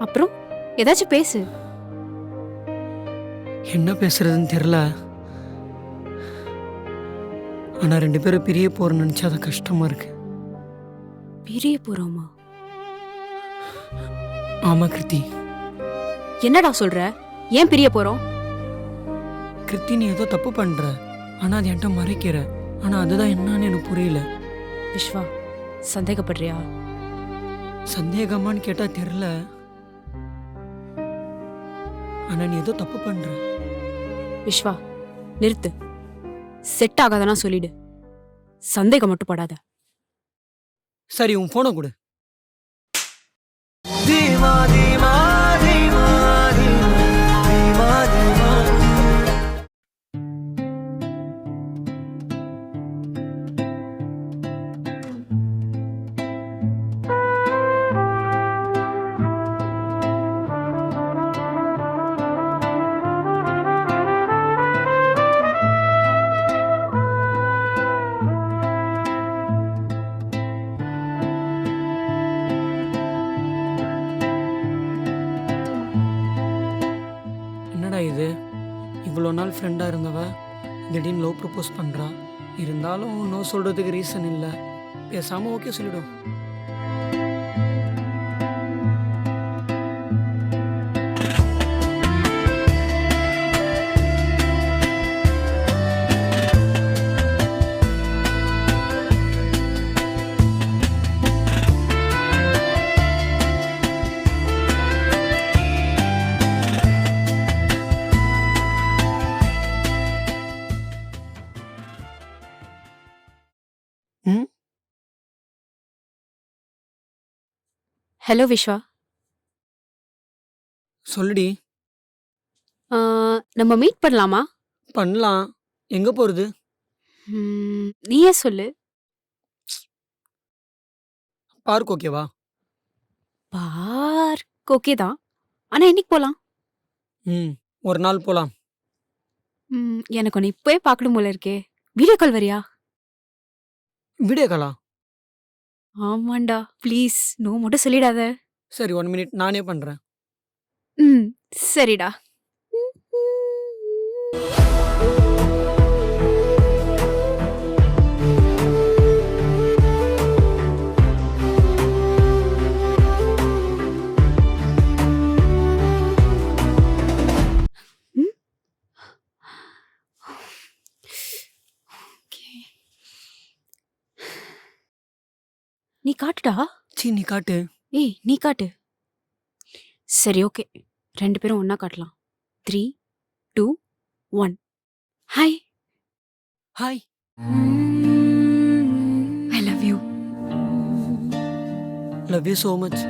அப்புறம் ஏதாச்சும் பேசு. என்ன பேசுறதுன்னு தெரில. ஆனா 2 பேரும் பிரிய போறோம்னு நினைச்சா அது கஷ்டமா இருக்கு. பிரிய போறோமா? ஆமா கிருத்தி. என்னடா சொல்ற? ஏன் பிரிய போறோம்? கிருத்தி நீ ஏதோ தப்பு பண்ற. ஆனா அது என்கிட்ட மறைக்கிற. ஆனா அதுதான் என்னன்னு எனக்கு புரியல. விஸ்வா, சந்தேகப்படுறியா? சந்தேகமான்னு கேட்டா தெரியல. ஆனா நீ ஏதோ தப்பு பண்ற. விஸ்வா, நிறுத்து. செட் ஆகாதனா சொல்லிடு. சந்தேகம் மட்டும் படாத. சரி உன் போனை கொடு. என்னடா இது, இவ்வளோ நாள் ஃப்ரெண்டாக இருந்தவ திடீர்னு லவ் ப்ரப்போஸ் பண்ணுறா. இருந்தாலும் நோ சொல்கிறதுக்கு ரீசன் இல்லை. பேசாமல் ஓகே சொல்லிடும். ம் ஹலோ விஸ்வா. சொல்லுடி. ஆ, நம்ம மீட் பண்ணலாமா? பண்ணலாம். எங்கே போகிறது? நீயே சொல்லு. பார்க் ஓகேவா? பார்க் ஓகே தான். ஆனா என்னைக்கு போலாம்? ம் ஒரு நாள் போகலாம். எனக்கு ஒன்று இப்போயே பார்க்கணும் போல இருக்கே. வீடியோ கால் வரியா? வீடியோ காலா? ஆமாண்டா, ப்ளீஸ். நோ மட்டும் சொல்லிடாத. சரி 1 மினிட் நானே பண்ணுறேன். ம் சரிடா. ம். ஓகே. நீ காட்டுடா. நீ காட்டு. ஏய், நீ காட்டு. சரி ஓகே. 2 பேரும் ஒண்ணா காட்டலாம். 3, 2, 1. Hi. Hi. I love you. Love you so much.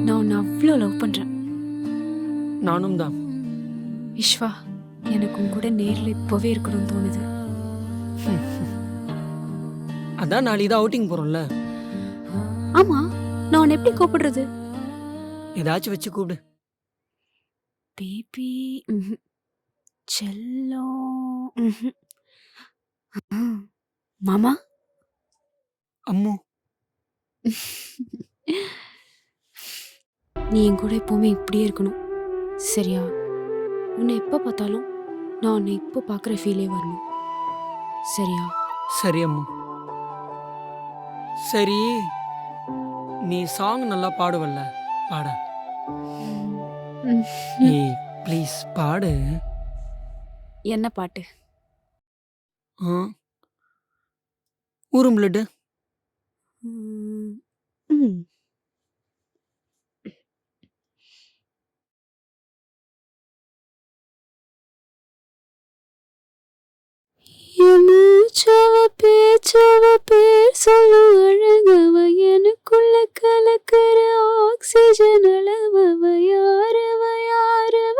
நான் உன்னை அவ்வளோ லவ் பண்றேன். நானும் தான். விஸ்வா, எனக்கு உன் கூட நேர்ல இப்போவே இருக்கணும்னு தோணுது. அதான் நாளைக்கு தான் அவுட்டிங் போகிறோம்ல. ஆமா, நான் உன்னை எப்படி கூப்பிடுறது? ஏதாச்சும் வச்சு கூப்பிடு. பேபி, செல்லம், மாமா. அம்மு. நீ என் கூட எப்பவுமே இப்படியே இருக்கணும், சரியா? உன்னை எப்போ பார்த்தாலும் நான் உன்னை இப்போ பார்க்குற ஃபீலே வரணும், சரியா? சரி அம்மு. சரி நீ சாங் நல்லா பாடுவல்ல, பாட. ஏய் ப்ளீஸ் பாடு. என்ன பாட்டு? ஊரும் பிளட்டு. பேச்சவ பேர் சொல்லு அழகவ, எனக்குள்ள கலக்கிற ஆக்சிஜன் அளவவ, யாரவ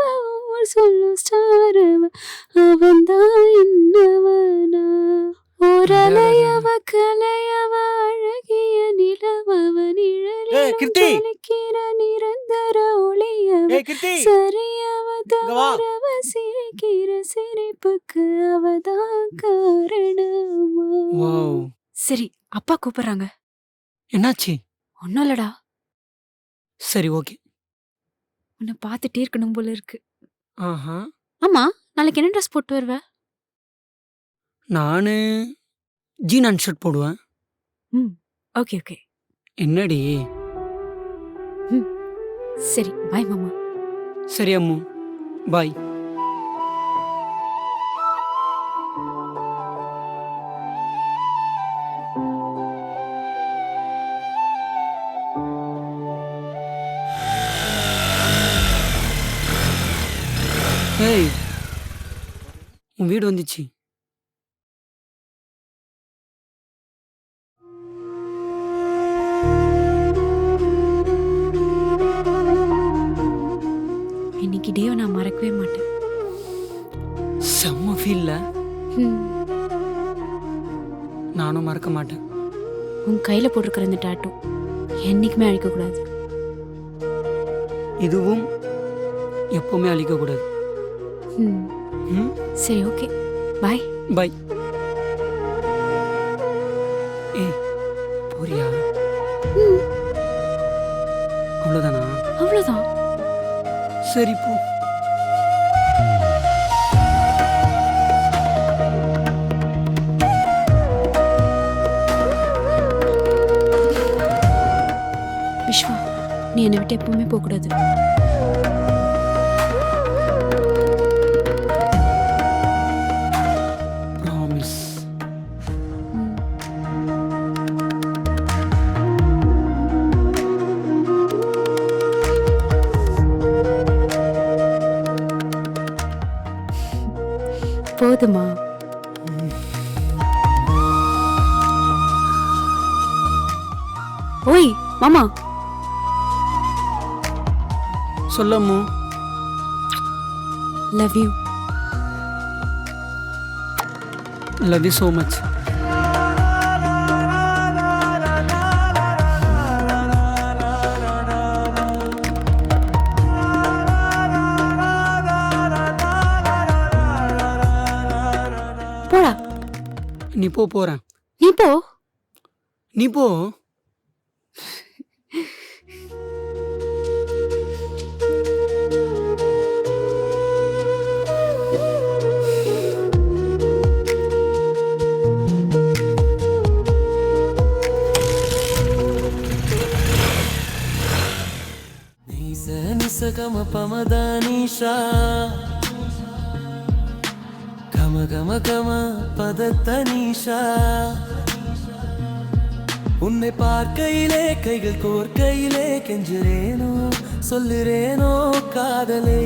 ஊர் சொல்லு ஸ்டாரவ, அவன்தான் என்னவனா, ஓரலையவ கலையவ அழகிய நிலவவ, நிழலில் ஜொலிக்கிற நிரந்தர ஒளியவ, சரியவ தவறவ சிரிக்கிற சிரிப்புக்கு அவதான் காரணமா. சரி, அப்பா கூப்பிடுறாங்க. என்னாச்சு? ஒன்னும் இல்லடா. சரி ஓகே. உன்னை பார்த்துட்டே இருக்கணும் போல இருக்கு. ஆஹா. ஆமா, நாளைக்கு என்ன ட்ரெஸ் போட்டு வருவ? நானு ஜீன் அண்ட் ஷர்ட் போடுவேன். ம். Okay, okay. என்னடி? சரி, பாய் மாமா. சரி அம்மு, பாய். ஏய், உன் வீடு வந்துச்சு. இன்னைக்கு டேவை நான் மறக்கவே மாட்டேன். செம்ம ஃபீல்ல. ம். நானும் மறக்க மாட்டேன். உன் கையில போட்டிருக்கிற இந்த டாட்டூ என்னைக்குமே அழிக்கக்கூடாது. இதுவும் எப்பவுமே அழிக்கக்கூடாது. ம். ம், சரி, ஓகே. பாய். பாய். ஏய், போறியா? ம். அவ்வளோதானா? அவ்வளோதான். சரி போ. விஸ்வா, நீ என்னை விட்டு எப்பவுமே போகக்கூடாது. ப்ராமிஸ். ம். போதுமா? ஓய் மாமா. சொல்லம்மு. Love you. Love you so much. போடா. நீ போ. போறேன். நீ போ. நீ போ. నిసగమ పమదనిషా గమ గమ గమ பதத்தனிஷா உன்னை பார்க்கையிலே கைகள் கோர்க்கையிலே கெஞ்சுறேனோ சொல்லுறேனோ காதலை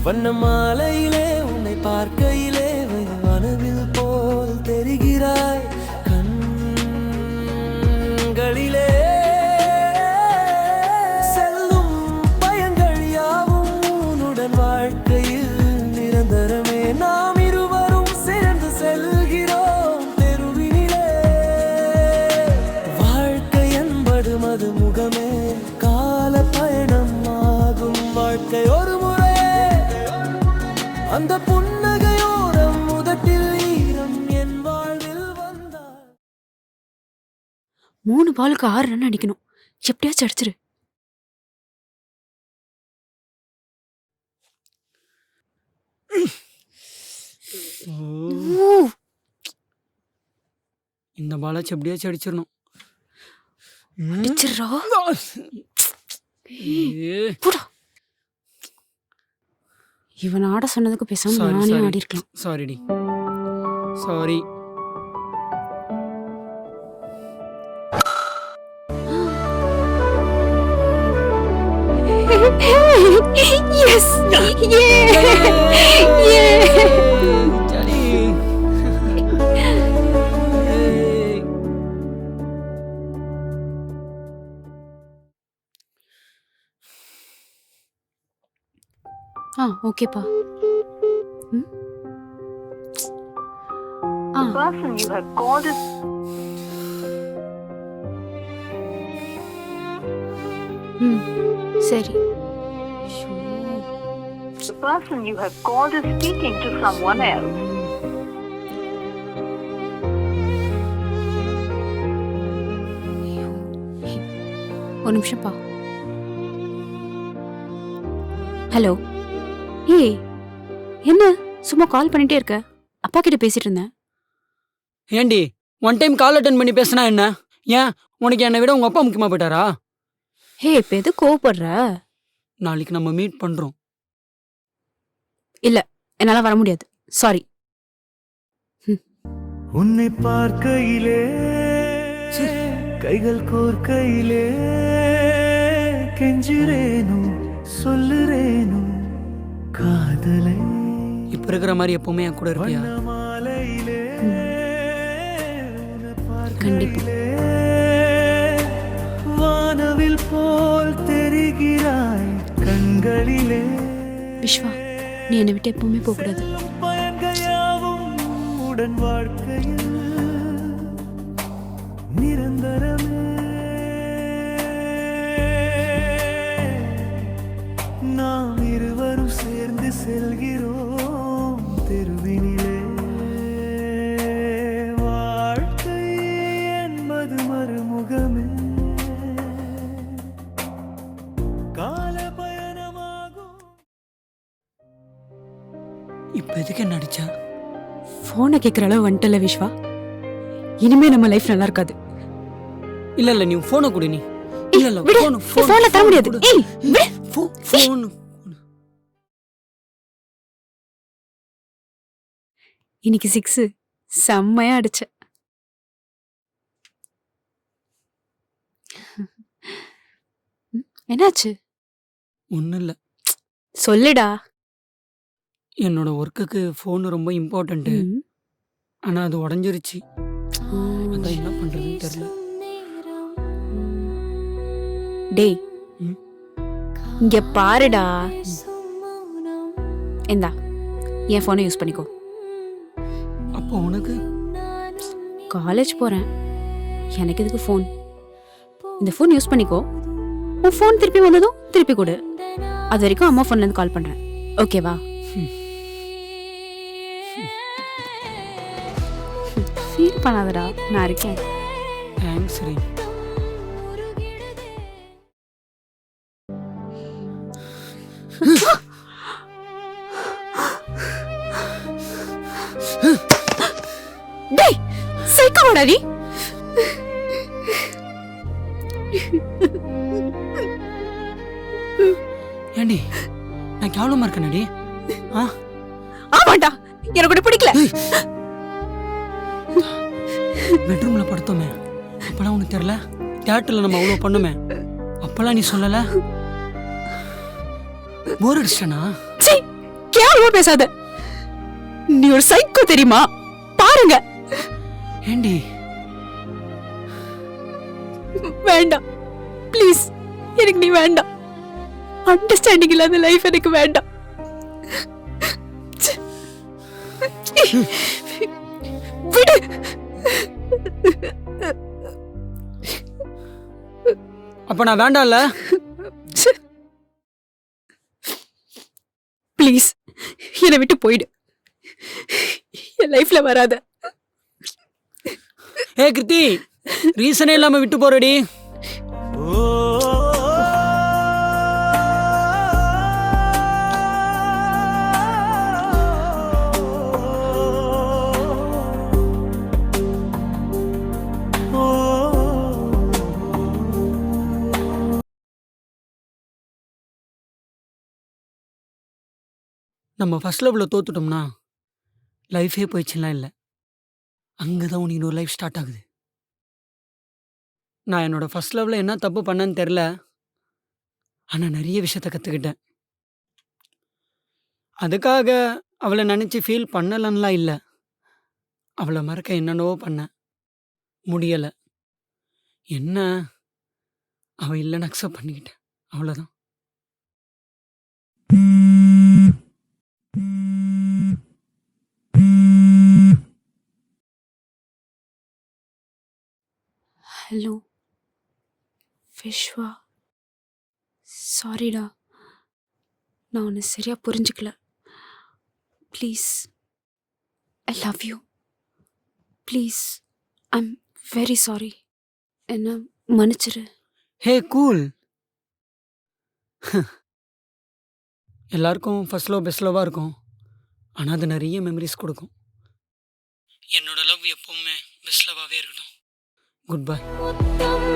வண்ண மாலையிலே உன்னை பார்க்கையிலே வனவில் போல் தெரிகிறாய் கண்களிலே செல்லும் பயங்கள் யாவும் உன்னுடன் வாழ்க்கையில் நிரந்தரமே நாம் இருவரும் சேர்ந்து செல்கிறோம் தெருவினிலே வாழ்க்கை என்பது மது முகமே கால பயணம் ஆகும் வாழ்க்கை ஒரு முறை அந்த புன்னகையோரம் முதட்டில் ஈரம் என் வாழ்வில் வந்தார் 3 பாலுக்கு 6 ரன் அடிக்கணும். எப்படியாச்சும் அடிச்சிரு. ஊ, இந்த பாலாச்சு எப்படியாச்சும் அடிச்சிடணும். அடிச்சிடுறா. ஏ, போடா. இவன் ஆட சொன்னதுக்கு பேசாம சாரி நானே சாரி ஆடி இருக்கலாம். சாரிடி. சாரி. Yes! ஜாலி. ஏய். ஓகேப்பா. The person you have called is சரி. the person you have called is speaking to someone else. ஒரு நிமிஷம்ப்பா. ஹலோ. ஏய், என்ன சும்மா கால் பண்ணிட்டே இருக்க? அப்பா கிட்ட பேசிட்டு இருந்தேன். ஏண்டி ஒன் டைம் கால் அட்டன் பண்ணி பேசினா என்ன? ஏன் உனக்கு என்னை விட உங்கள் அப்பா முக்கியமாக போயிட்டாரா? ஹே, இப்ப எது கோவப்படுற? நாளைக்கு நம்ம மீட் பண்ணுறோம். இல்ல, என்னால வர முடியாது. சாரி. உன்னை பார்க்கையிலே கைகள் கோர்க்கையிலே கெஞ்சுறேனோ சொல்லுறேனோ காதலை இப்போ இருக்கிற மாதிரி எப்பவுமே என் கூட இருப்பியா? மாலையிலே கண்டிப்பா. வானவில் போல் தெரிகிறாய் கண்களிலே விஸ்வா, நீ என்னை விட்டு எப்பவுமே போக கூடாது. பயன்கையாவும் உடன் வாழ்க்கையில் நிரந்தரமே நாம் இருவரும் சேர்ந்து செல்கிறோம் தெருவினிலே வாழ்க்கை என்பது மறுமுகமே கால பயணமாகும். இப்போ எதுக்கு என்ன அடிச்சா? போனை கேட்குற அளவு வந்துட்டல விஸ்வா. இனிமே நம்ம லைஃப் நல்லா இருக்காது. இல்லை இல்லை, நீ ஃபோனை கொடு. நீ இல்லை இல்லை, விடு. போன்ல தர முடியாது. ஏய், விடு. ஃபோன். இன்னைக்கு 6 செம்மையா அடிச்ச. என்னாச்சு? ஒன்றும் இல்லை, சொல்லுடா. என்னோட ஒர்க்குக்கு ஃபோன் ரொம்ப இம்பார்ட்டண்ட்டு. ம். ஆனால் அது உடஞ்சிருச்சு. ஆ. அதான் என்ன பண்ணுறதுன்னு தெரியல. டேய், ம். இங்க பாருடா. இந்தா, என் போனை யூஸ் பண்ணிக்கோ. அப்போ உனக்கு? காலேஜ் போறேன், எனக்கு எதுக்கு ஃபோன்? இந்த ஃபோன் யூஸ் பண்ணிக்கோ. உன் ஃபோன் திருப்பி வந்ததும் திருப்பி கொடு. அது வரைக்கும் அம்மா ஃபோன்ல இருந்து கால் பண்றேன். ஓகேவா? ஃபீல் பண்ணாதடா, நான் இருக்கேன். தேங்க்ஸ் ரீ. டேய், சைக்கோடா நீ. ஏண்டி நான் கேவலமாக இருக்கேனடி? ஆ, ஆமாண்டா, எனக்கு கூட பிடிக்கல. பெட்ரூமில் படுத்தோமே அப்போலாம் உனக்கு தெரியல? தியேட்டரில் நம்ம அவ்வளோ பண்ணுமே அப்போல்லாம் நீ சொல்லலை? போர் அடிச்சிட்டனா? சீ, கேவலமா பேசாத. நீ ஒரு சைக்கோ தெரியுமா? பாருங்க. ஏண்டி வேண்டாம், ப்ளீஸ், எனக்கு நீ வேண்டாம். அண்டர்ஸ்டாண்டிங் இல்லாத லைஃப் எனக்கு வேண்டாம். விடு. அப்போ நான் வேண்டாம்ல? ப்ளீஸ், என்னை விட்டு போயிடு. என் லைஃப்ல வராத. ஏ கிருத்தி, ரீசனே இல்லாமல் விட்டு போறடி. நம்ம ஃபர்ஸ்ட் லெவலில் தோத்துட்டோம்னா லைஃபே போயிடுச்சுலாம் இல்லை, அங்கே தான் உனக்கு இன்னொரு லைஃப் ஸ்டார்ட் ஆகுது. நான் என்னோட ஃபர்ஸ்ட் லெவலில் என்ன தப்பு பண்ணேன்னு தெரில, ஆனால் நிறைய விஷயத்த கற்றுக்கிட்டேன். அதுக்காக அவளை நினச்சி ஃபீல் பண்ணலன்னெலாம் இல்லை. அவளை மறக்க என்னென்னவோ பண்ணேன், முடியலை. என்ன, அவள் இல்லைன்னு அக்செப்ட் பண்ணிக்கிட்டேன், அவ்வளோதான். ஹலோ விஸ்வா, சாரிடா, நான் உன்னை சரியா புரிஞ்சுக்கல. Please, I love you. Please, I'm very sorry. என்ன மன்னிச்சிரு. ஹே கூல். எல்லாருக்கும் ஃபர்ஸ்ட் லவ் பெஸ்ட் லவ்வாக இருக்கும். ஆனால் அது நிறைய மெமரிஸ் கொடுக்கும். என்னோட லவ் எப்பவுமே பெஸ்ட் லவ்வாகவே இருக்கட்டும். Good bye. முத்தம்